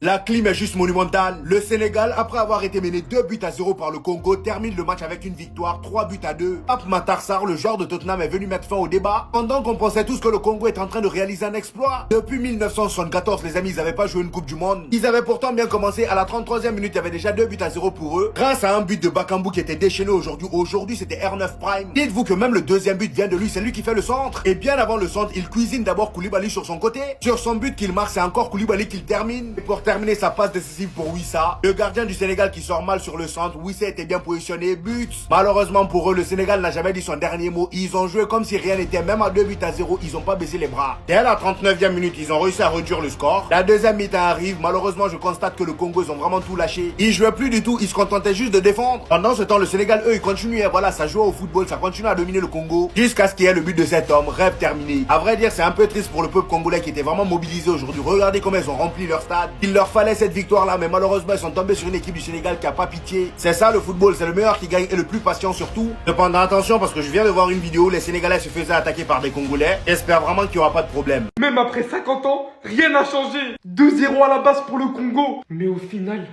La clim est juste monumentale. Le Sénégal, après avoir été mené 2 buts à 0 par le Congo, termine le match avec une victoire 3 buts à 2. Pape Matar Sarr, le joueur de Tottenham, est venu mettre fin au débat. Pendant qu'on pensait tous que le Congo est en train de réaliser un exploit. Depuis 1974, les amis, ils n'avaient pas joué une Coupe du Monde. Ils avaient pourtant bien commencé. À la 33e minute, il y avait déjà 2 buts à 0 pour eux. Grâce à un but de Bakambu qui était déchaîné aujourd'hui. Aujourd'hui, c'était R9 Prime. Dites-vous que même le deuxième but vient de lui. C'est lui qui fait le centre. Et bien avant le centre, il cuisine d'abord Koulibaly sur son côté. Sur son but qu'il marque, c'est encore Koulibaly qui le termine. Et pour terminer sa passe décisive pour Wissa. Le gardien du Sénégal qui sort mal sur le centre. Wissa était bien positionné. But. Malheureusement pour eux, le Sénégal n'a jamais dit son dernier mot. Ils ont joué comme si rien n'était. Même à 2 buts à 0, ils n'ont pas baissé les bras. Dès la 39e minute, ils ont réussi à réduire le score. La deuxième mi-temps arrive. Malheureusement, je constate que le Congo, ils ont vraiment tout lâché. Ils jouaient plus du tout. Ils se contentaient juste de défendre. Pendant ce temps, le Sénégal, eux, ils continuaient. Voilà, ça jouait au football. Ça continue à dominer le Congo. Jusqu'à ce qu'il y ait le but de cet homme. Rêve terminé. À vrai dire, c'est un peu triste pour le peuple congolais qui était vraiment mobilisé aujourd'hui. Regardez comment ils ont rempli leur stade. Il leur fallait cette victoire-là, mais malheureusement, ils sont tombés sur une équipe du Sénégal qui a pas pitié. C'est ça le football, c'est le meilleur qui gagne et le plus patient surtout. Cependant, attention parce que je viens de voir une vidéo où les Sénégalais se faisaient attaquer par des Congolais. J'espère vraiment qu'il n'y aura pas de problème. Même après 50 ans, rien n'a changé. 2-0 à la base pour le Congo. Mais au final,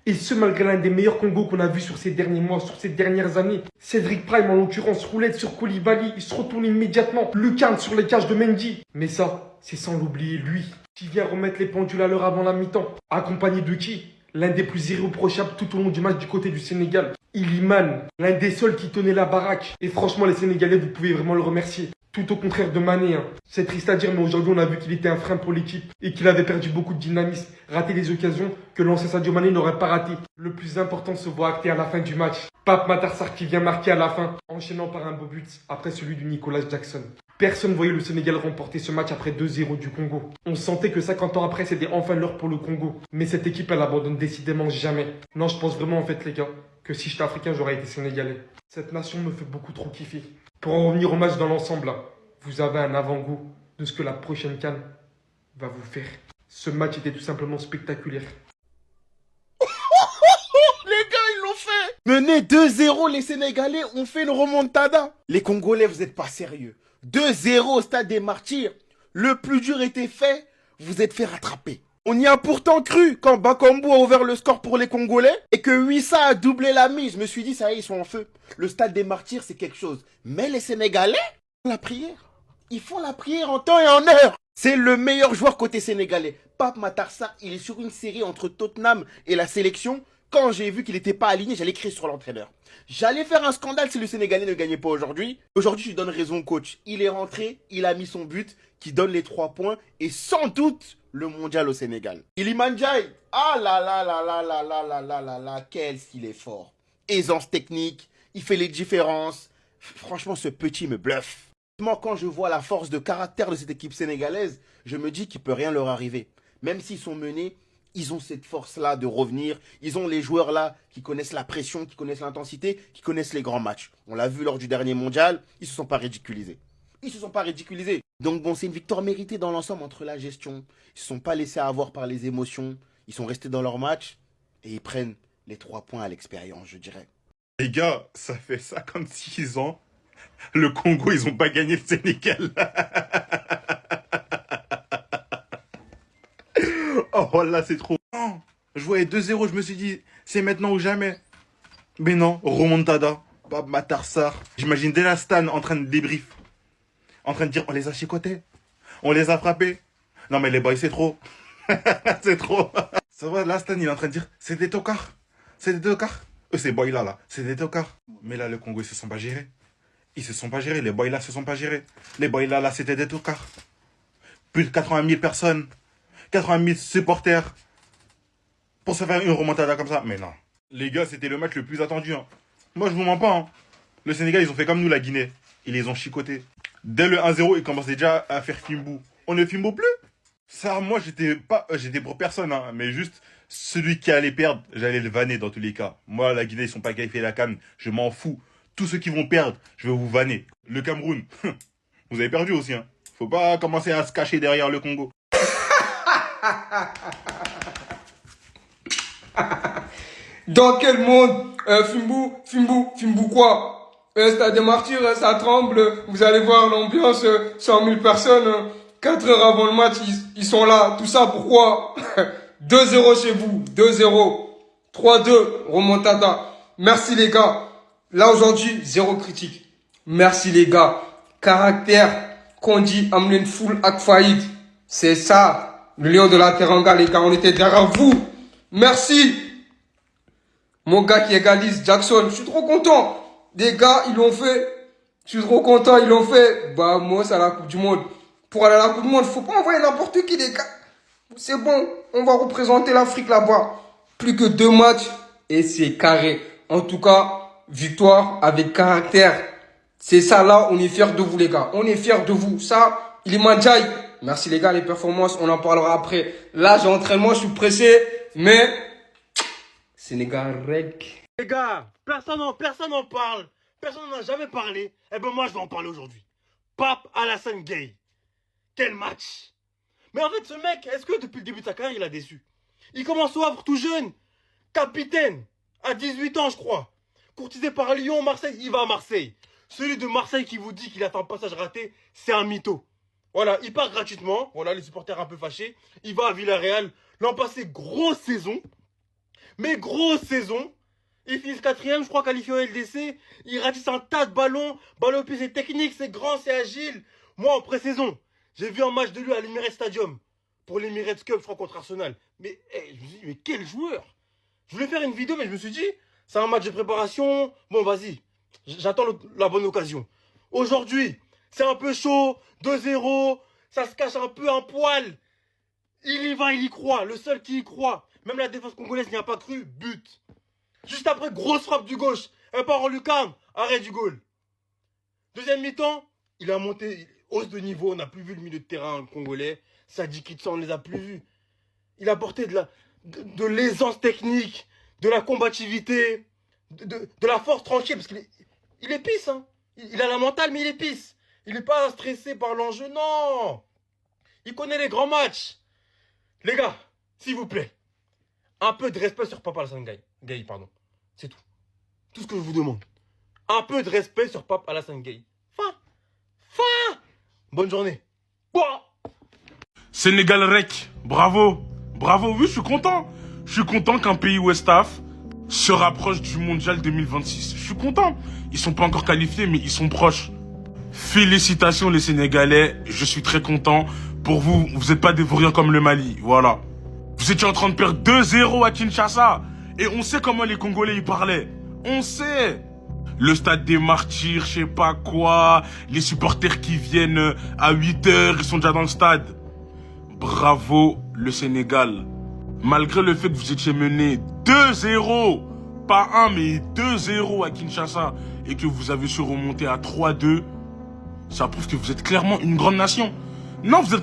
et ce malgré l'un des meilleurs Congos qu'on a vu sur ces derniers mois, sur ces dernières années. Cédric Prime en l'occurrence, roulette sur Koulibaly, il se retourne immédiatement. Lucarne sur les cages de Mendy. Mais ça, c'est sans l'oublier lui, qui vient remettre les pendules à l'heure avant la mi-temps. Accompagné de qui? L'un des plus irréprochables tout au long du match du côté du Sénégal. Iliman, l'un des seuls qui tenait la baraque. Et franchement, les Sénégalais, vous pouvez vraiment le remercier. Tout au contraire de Mané. C'est triste à dire, mais aujourd'hui, on a vu qu'il était un frein pour l'équipe et qu'il avait perdu beaucoup de dynamisme, raté des occasions que l'ancien Sadio Mané n'aurait pas raté. Le plus important se voit acté à la fin du match. Pape Matar Sarr qui vient marquer à la fin, enchaînant par un beau but après celui du Nicolas Jackson. Personne ne voyait le Sénégal remporter ce match après 2-0 du Congo. On sentait que 50 ans après, c'était enfin l'heure pour le Congo. Mais cette équipe, elle abandonne décidément jamais. Non, je pense vraiment en fait, les gars, que si j'étais africain, j'aurais été sénégalais. Cette nation me fait beaucoup trop kiffer. Pour en revenir au match dans l'ensemble, là, vous avez un avant-goût de ce que la prochaine CAN va vous faire. Ce match était tout simplement spectaculaire. Les gars, ils l'ont fait. Menés 2-0, les Sénégalais ont fait une remontada. Les Congolais, vous êtes pas sérieux. 2-0 au stade des Martyrs. Le plus dur était fait, vous êtes fait rattraper. On y a pourtant cru quand Bakambu a ouvert le score pour les Congolais et que Wissa a doublé la mise. Je me suis dit, ça y est, ils sont en feu. Le stade des Martyrs, c'est quelque chose. Mais les Sénégalais, la prière. Ils font la prière en temps et en heure. C'est le meilleur joueur côté sénégalais. Pape Matar Sarr, il est sur une série entre Tottenham et la sélection. Quand j'ai vu qu'il n'était pas aligné, j'allais crier sur l'entraîneur. J'allais faire un scandale si le Sénégalais ne gagnait pas aujourd'hui. Aujourd'hui, je lui donne raison au coach. Il est rentré, il a mis son but, qui donne les 3 points et sans doute le mondial au Sénégal. Iliman Ndiaye, ah là là là là là là là là là là, quel qu'il est fort. Aisance technique, il fait les différences. Franchement, ce petit me bluffe. Quand je vois la force de caractère de cette équipe sénégalaise, je me dis qu'il ne peut rien leur arriver. Même s'ils sont menés, ils ont cette force-là de revenir. Ils ont les joueurs-là qui connaissent la pression, qui connaissent l'intensité, qui connaissent les grands matchs. On l'a vu lors du dernier mondial, ils ne se sont pas ridiculisés. Ils ne se sont pas ridiculisés. Donc bon, c'est une victoire méritée dans l'ensemble entre la gestion. Ils ne se sont pas laissés avoir par les émotions. Ils sont restés dans leur match et ils prennent les 3 points à l'expérience, je dirais. Les gars, ça fait 56 ans. Le Congo, ils ont pas gagné le Sénégal. Oh là, c'est trop. Non, je voyais 2-0, je me suis dit, c'est maintenant ou jamais. Mais non, remontada. Pape Matar Sarr. J'imagine dès la Stan en train de débrief. En train de dire, on les a chicotés. On les a frappés. Non mais les boys, c'est trop. C'est trop. Ça va, la Stan, il est en train de dire, c'est des tocards. C'est des tocards. Ces boys là, c'est des tocards. Mais là, le Congo, ils se sont pas gérés. Ils se sont pas gérés, les boys là se sont pas gérés. Les boys là, c'était des tocards. Plus de 80 000 personnes, 80 000 supporters. Pour se faire une remontada comme ça. Mais non. Les gars, c'était le match le plus attendu. Hein. Moi, je vous mens pas. Hein. Le Sénégal, ils ont fait comme nous, la Guinée. Ils les ont chicotés. Dès le 1-0, ils commençaient déjà à faire Fimbo. On ne Fimbo plus. Ça, moi, j'étais pour personne. Hein, mais juste, celui qui allait perdre, j'allais le vanner dans tous les cas. Moi, la Guinée, ils sont pas qualifiés la CAN. Je m'en fous. Tous ceux qui vont perdre, je vais vous vanner. Le Cameroun, vous avez perdu aussi. Hein. Faut pas commencer à se cacher derrière le Congo. Dans quel monde Fimbo quoi? Stade des Martyrs, ça tremble. Vous allez voir l'ambiance, 100 000 personnes. 4 heures avant le match, ils sont là. Tout ça, pourquoi? 2-0 chez vous. 2-0. 3-2. Remontada. Merci les gars. Là aujourd'hui, zéro critique. Merci les gars. Caractère. Kondi Amlen Full Akfaïd. C'est ça. Le lion de la Teranga, les gars. On était derrière vous. Merci. Mon gars qui égalise, Jackson. Je suis trop content. Les gars, ils l'ont fait. Je suis trop content, ils l'ont fait. Bah, moi, c'est à la Coupe du Monde. Pour aller à la Coupe du Monde, faut pas envoyer n'importe qui, les gars. C'est bon. On va représenter l'Afrique là-bas. Plus que 2 matchs. Et c'est carré. En tout cas, victoire avec caractère. C'est ça là, on est fiers de vous les gars. On est fiers de vous. Ça, il est mandjaï. Merci les gars, les performances, on en parlera après. Là, j'ai entraînement, je suis pressé. Mais, Sénégal rec. Les gars, personne n'en parle. Personne n'en a jamais parlé. Eh ben moi, je vais en parler aujourd'hui. Pape Alassane Gueye. Quel match. Mais en fait, ce mec, est-ce que depuis le début de sa carrière, il a déçu? Il commence au Havre tout jeune. Capitaine. À 18 ans, je crois. Courtisé par Lyon, Marseille, il va à Marseille. Celui de Marseille qui vous dit qu'il a fait un passage raté, c'est un mytho. Voilà, il part gratuitement. Voilà, les supporters un peu fâchés. Il va à Villarreal. L'an passé, grosse saison. Mais grosse saison. Il finit 4ème, je crois, qualifié au LDC. Il ratisse un tas de ballons. Ballon au pied, c'est technique, c'est grand, c'est agile. Moi, en pré-saison, j'ai vu un match de lui à l'Emirates Stadium. Pour l'Emirates Cup, je crois, contre Arsenal. Mais je me suis dit, mais quel joueur. Je voulais faire une vidéo, mais je me suis dit, c'est un match de préparation. Bon, vas-y. J'attends la bonne occasion. Aujourd'hui, c'est un peu chaud. 2-0. Ça se cache un peu un poil. Il y va, il y croit. Le seul qui y croit. Même la défense congolaise n'y a pas cru. But. Juste après, grosse frappe du gauche. Un part en lucarne. Arrêt du goal. Deuxième mi-temps, il a monté. Hausse de niveau. On n'a plus vu le milieu de terrain congolais. Sadi Kitsan, on ne les a plus vus. Il a apporté de l'aisance technique. De la combativité. De la force tranchée. Parce qu'il est pisse. Hein. Il a la mentale, mais il est pisse. Il n'est pas stressé par l'enjeu. Non. Il connaît les grands matchs. Les gars, s'il vous plaît. Un peu de respect sur Pape Alassane Gueye, pardon. C'est tout. Tout ce que je vous demande. Un peu de respect sur Pape Alassane Gueye. Fin. Bonne journée. Ouah. Sénégal rec, bravo. Bravo, oui, je suis content. Je suis content qu'un pays Ouest-Af se rapproche du Mondial 2026. Je suis content. Ils sont pas encore qualifiés, mais ils sont proches. Félicitations les Sénégalais. Je suis très content. Pour vous, vous n'êtes pas des vauriens comme le Mali. Voilà. Vous étiez en train de perdre 2-0 à Kinshasa. Et on sait comment les Congolais y parlaient. On sait. Le stade des martyrs, je sais pas quoi. Les supporters qui viennent à 8h, ils sont déjà dans le stade. Bravo le Sénégal. Malgré le fait que vous étiez mené 2-0. Pas 1 mais 2-0 à Kinshasa. Et que vous avez su remonter à 3-2. Ça prouve que vous êtes clairement une grande nation. Non, vous êtes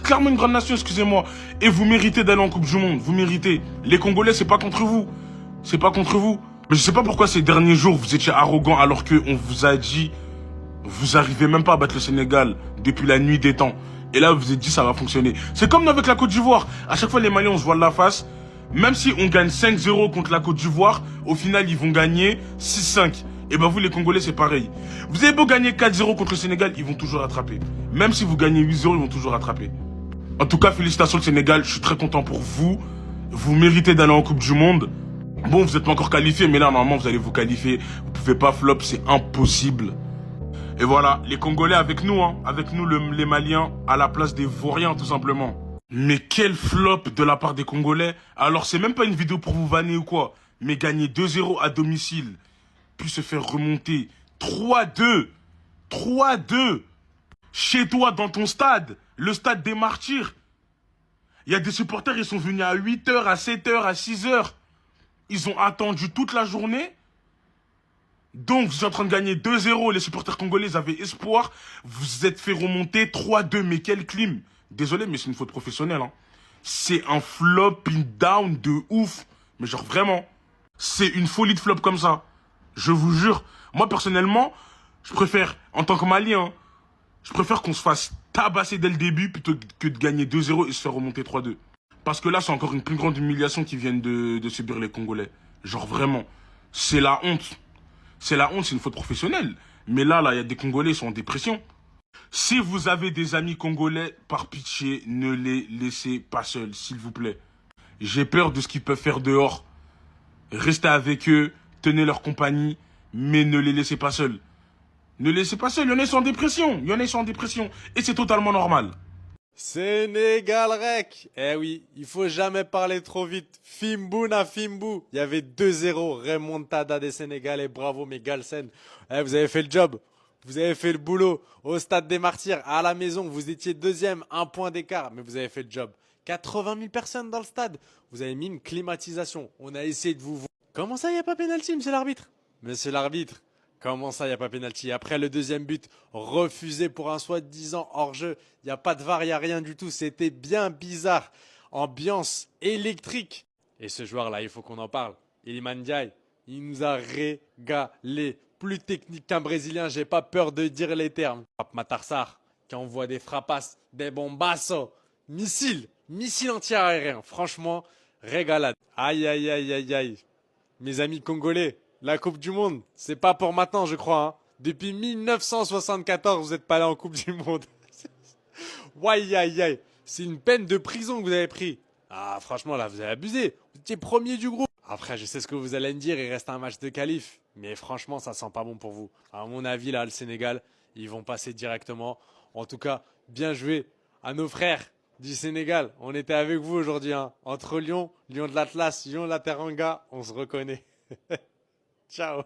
clairement une grande nation, excusez-moi. Et vous méritez d'aller en Coupe du Monde. Vous méritez. Les Congolais, c'est pas contre vous. C'est pas contre vous. Mais je sais pas pourquoi ces derniers jours, vous étiez arrogant alors qu'on vous a dit, vous arrivez même pas à battre le Sénégal depuis la nuit des temps. Et là, vous vous êtes dit, ça va fonctionner. C'est comme avec la Côte d'Ivoire. À chaque fois, les Maliens, on se voit de la face. Même si on gagne 5-0 contre la Côte d'Ivoire, au final, ils vont gagner 6-5. Et ben vous, les Congolais, c'est pareil. Vous avez beau gagner 4-0 contre le Sénégal, ils vont toujours rattraper. Même si vous gagnez 8-0, ils vont toujours rattraper. En tout cas, félicitations le Sénégal. Je suis très content pour vous. Vous méritez d'aller en Coupe du Monde. Bon, vous n'êtes pas encore qualifié, mais là, normalement, vous allez vous qualifier. Vous pouvez pas flop, c'est impossible. Et voilà, les Congolais avec nous, hein. Avec nous, les Maliens, à la place des Vauriens, tout simplement. Mais quel flop de la part des Congolais. Alors, c'est même pas une vidéo pour vous vanner ou quoi. Mais gagner 2-0 à domicile, puis se faire remonter 3-2. 3-2. Chez toi, dans ton stade. Le stade des martyrs. Il y a des supporters, ils sont venus à 8h, à 7h, à 6h. Ils ont attendu toute la journée. Donc, vous êtes en train de gagner 2-0. Les supporters congolais, ils avaient espoir. Vous êtes fait remonter 3-2. Mais quel clim. Désolé, mais c'est une faute professionnelle. Hein. C'est un flopping down de ouf. Mais genre, vraiment. C'est une folie de flop comme ça. Je vous jure. Moi, personnellement, je préfère, en tant que Malien, je préfère qu'on se fasse tabasser dès le début plutôt que de gagner 2-0 et se faire remonter 3-2. Parce que là, c'est encore une plus grande humiliation qu'ils viennent de subir les Congolais. Genre, vraiment. C'est la honte. C'est la honte, c'est une faute professionnelle. Mais là, il y a des Congolais, ils sont en dépression. Si vous avez des amis congolais, par pitié, ne les laissez pas seuls, s'il vous plaît. J'ai peur de ce qu'ils peuvent faire dehors. Restez avec eux, tenez leur compagnie, mais ne les laissez pas seuls. Ne les laissez pas seuls, il y en a qui sont en dépression. Il y en a qui sont en dépression. Et c'est totalement normal. Sénégal rec. Eh oui, il faut jamais parler trop vite. Fimbouna Fimbou. Il y avait 2-0, remontada des Sénégalais. Bravo mes Galsen. Eh, vous avez fait le job. Vous avez fait le boulot. Au stade des Martyrs, à la maison, vous étiez deuxième, 1 point d'écart, mais vous avez fait le job. 80 000 personnes dans le stade. Vous avez mis une climatisation. On a essayé de vous voir. Comment ça, il n'y a pas pénalty, monsieur l'arbitre? Monsieur l'arbitre, comment ça, il n'y a pas pénalty? Après le deuxième but, refusé pour un soi-disant hors-jeu. Il n'y a pas de VAR, il n'y a rien du tout. C'était bien bizarre. Ambiance électrique. Et ce joueur-là, il faut qu'on en parle. Iliman Ndiaye, il nous a régalé. Plus technique qu'un Brésilien, j'ai pas peur de dire les termes. Pape Matar Sarr, qui envoie des frappasses, des bombassos, missiles anti-aériens. Franchement, régalade. Aïe, aïe, aïe, aïe, aïe. Mes amis congolais, la Coupe du Monde, c'est pas pour maintenant, je crois. Hein. Depuis 1974, vous n'êtes pas allé en Coupe du Monde. Aïe, aïe, aïe. C'est une peine de prison que vous avez pris. Ah, franchement, là, vous avez abusé. Vous étiez premier du groupe. Après, je sais ce que vous allez me dire, il reste un match de qualif. Mais franchement, ça sent pas bon pour vous. À mon avis, là, le Sénégal, ils vont passer directement. En tout cas, bien joué à nos frères du Sénégal. On était avec vous aujourd'hui. Hein. Entre Lyon, Lyon de l'Atlas, Lyon de la Teranga, on se reconnaît. Ciao.